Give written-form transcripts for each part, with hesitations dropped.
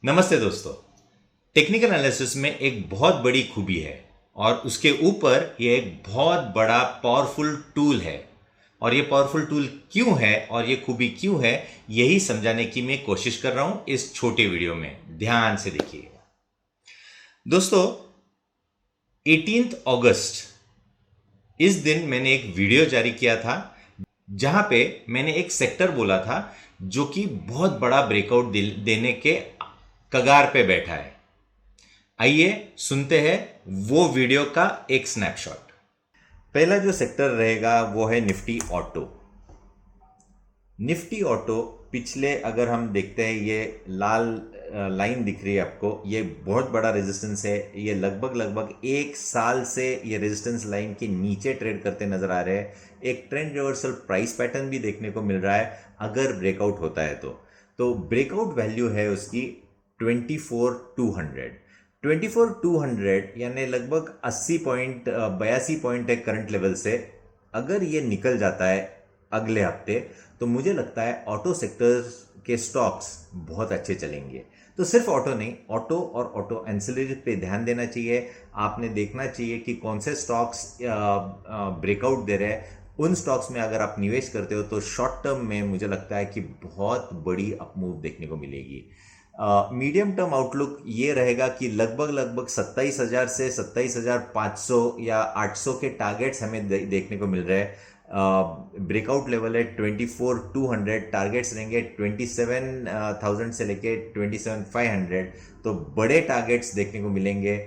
नमस्ते दोस्तों। Technical analysis में एक बहुत बड़ी खूबी है और उसके ऊपर ये एक बहुत बड़ा पावरफुल टूल है। और ये पावरफुल टूल क्यों है और ये खूबी क्यों है, यही समझाने की मैं कोशिश कर रहा हूं इस छोटे वीडियो में। ध्यान से देखिएगा दोस्तों। 18 अगस्त इस दिन मैंने एक वीडियो जारी किया था जहां पे मैंने एक सेक्टर बोला था जो कि बहुत बड़ा ब्रेकआउट देने के कगार पे बैठा है। आइए सुनते हैं वो वीडियो का एक स्नैपशॉट। पहला जो सेक्टर रहेगा वो है निफ्टी ऑटो। निफ्टी ऑटो पिछले अगर हम देखते हैं, ये लाल लाइन दिख रही है आपको, ये बहुत बड़ा रेजिस्टेंस है। ये लगभग एक साल से ये रेजिस्टेंस लाइन के नीचे ट्रेड करते नजर आ रहे हैं। एक ट्रेंड रिवर्सल प्राइस पैटर्न भी देखने को मिल रहा है अगर ब्रेकआउट होता है तो ब्रेकआउट वैल्यू है उसकी 24,200। 24,200 यानी लगभग 82 पॉइंट है करंट लेवल से। अगर ये निकल जाता है अगले हफ्ते तो मुझे लगता है ऑटो सेक्टर के स्टॉक्स बहुत अच्छे चलेंगे। तो सिर्फ ऑटो नहीं, ऑटो और ऑटो एंसिलरी पे ध्यान देना चाहिए। आपने देखना चाहिए कि कौन से स्टॉक्स ब्रेकआउट दे रहे हैं। उन स्टॉक्स में अगर आप निवेश करते हो तो शॉर्ट टर्म में मुझे लगता है कि बहुत बड़ी अपमूव देखने को मिलेगी। मीडियम टर्म आउटलुक ये रहेगा कि लगभग 27,000 से 27,500 या 800 के टारगेट्स हमें देखने को मिल रहे हैं। ब्रेकआउट लेवल है 24,200, टारगेट्स रहेंगे 27,000 से लेके 27,500। तो बड़े टारगेट्स देखने को मिलेंगे।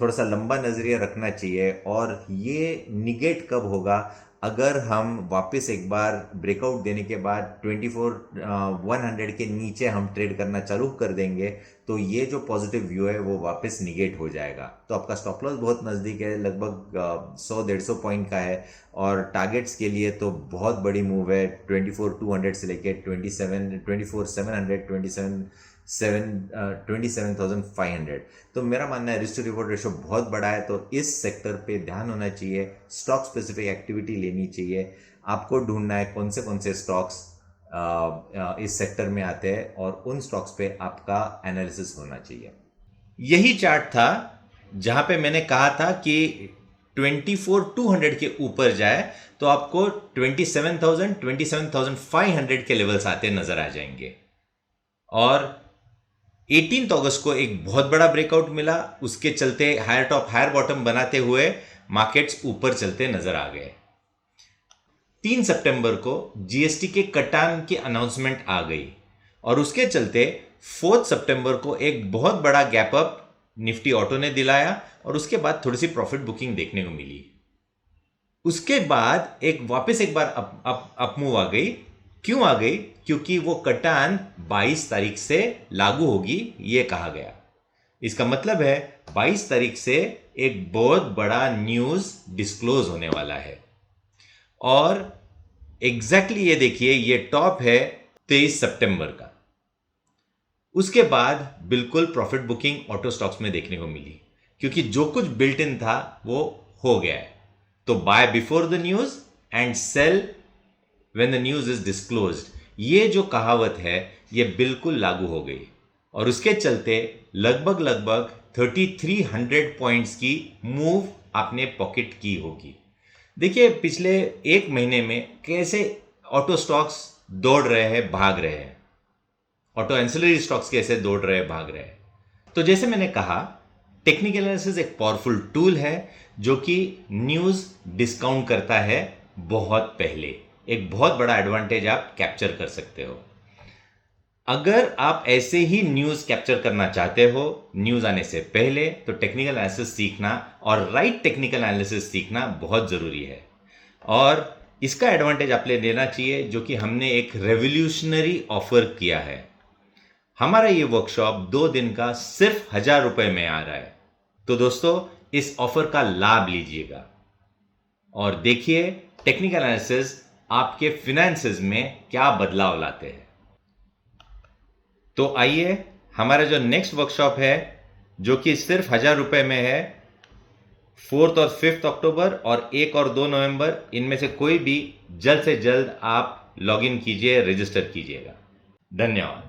थोड़ा सा लंबा नजरिया रखना चाहिए। और ये निगेट कब होगा, अगर हम वापस एक बार ब्रेकआउट देने के बाद 24,100 के नीचे हम ट्रेड करना चालू कर देंगे तो ये जो पॉजिटिव व्यू है वो वापस निगेट हो जाएगा। तो आपका स्टॉप लॉस बहुत नज़दीक है, लगभग 100-150 पॉइंट का है। और टारगेट्स के लिए तो बहुत बड़ी मूव है, 24,200 से लेके 27,500। तो मेरा मानना है रिस्क टू रिवॉर्ड रेशो बहुत बड़ा है, तो इस सेक्टर पे ध्यान होना चाहिए। स्टॉक स्पेसिफिक एक्टिविटी लेनी चाहिए। आपको ढूंढना है कौन से स्टॉक्स इस सेक्टर में आते हैं और उन स्टॉक्स पे आपका एनालिसिस होना चाहिए। यही चार्ट था जहां पे मैंने कहा था कि 24,200 के ऊपर जाए तो आपको 27,000, 27,500 के लेवल्स आते नजर आ जाएंगे। और 18 अगस्त को एक बहुत बड़ा ब्रेकआउट मिला, उसके चलते हायर टॉप हायर बॉटम बनाते हुए मार्केट्स ऊपर चलते नजर आ गए। 3 सितंबर को जीएसटी के कटान की अनाउंसमेंट आ गई और उसके चलते 4 सितंबर को एक बहुत बड़ा गैप अप निफ्टी ऑटो ने दिलाया और उसके बाद थोड़ी सी प्रॉफिट बुकिंग देखने को मिली। उसके बाद वापस एक बार अपमूव आ गई। क्यों आ गई? क्योंकि वो कटान 22 तारीख से लागू होगी ये कहा गया। इसका मतलब है 22 तारीख से एक बहुत बड़ा न्यूज डिस्क्लोज होने वाला है। और एग्जैक्टली ये देखिए, ये टॉप है 23 सितंबर का। उसके बाद बिल्कुल प्रॉफिट बुकिंग ऑटो स्टॉक्स में देखने को मिली क्योंकि जो कुछ बिल्ट इन था वो हो गया है। तो buy before the news and sell when the news is disclosed, ये जो कहावत है ये बिल्कुल लागू हो गई। और उसके चलते लगभग 3,300 पॉइंट्स की मूव आपने पॉकेट की होगी। देखिए पिछले एक महीने में कैसे ऑटो स्टॉक्स दौड़ रहे हैं, भाग रहे हैं। ऑटो एंसिलरी स्टॉक्स कैसे दौड़ रहे हैं, भाग रहे हैं। तो जैसे मैंने कहा, टेक्निकल एनालिसिस एक पावरफुल टूल है जो कि न्यूज डिस्काउंट करता है बहुत पहले। एक बहुत बड़ा एडवांटेज आप कैप्चर कर सकते हो। अगर आप ऐसे ही न्यूज कैप्चर करना चाहते हो न्यूज आने से पहले, तो टेक्निकल एनालिसिस सीखना और राइट टेक्निकल एनालिसिस सीखना बहुत जरूरी है। और इसका एडवांटेज आप लेना चाहिए जो कि हमने एक रेवोल्यूशनरी ऑफर किया है। हमारा ये वर्कशॉप 2 दिन का सिर्फ 1,000 रुपए में आ रहा है। तो दोस्तों इस ऑफर का लाभ लीजिएगा और देखिए टेक्निकल एनालिसिस आपके फिनेंसेस में क्या बदलाव लाते हैं। तो आइए, हमारा जो नेक्स्ट वर्कशॉप है जो कि सिर्फ 1,000 रुपए में है, 4 और 5 अक्टूबर और 1 और 2 नवंबर, इनमें से कोई भी जल्द से जल्द आप लॉगिन कीजिए, रजिस्टर कीजिएगा। धन्यवाद।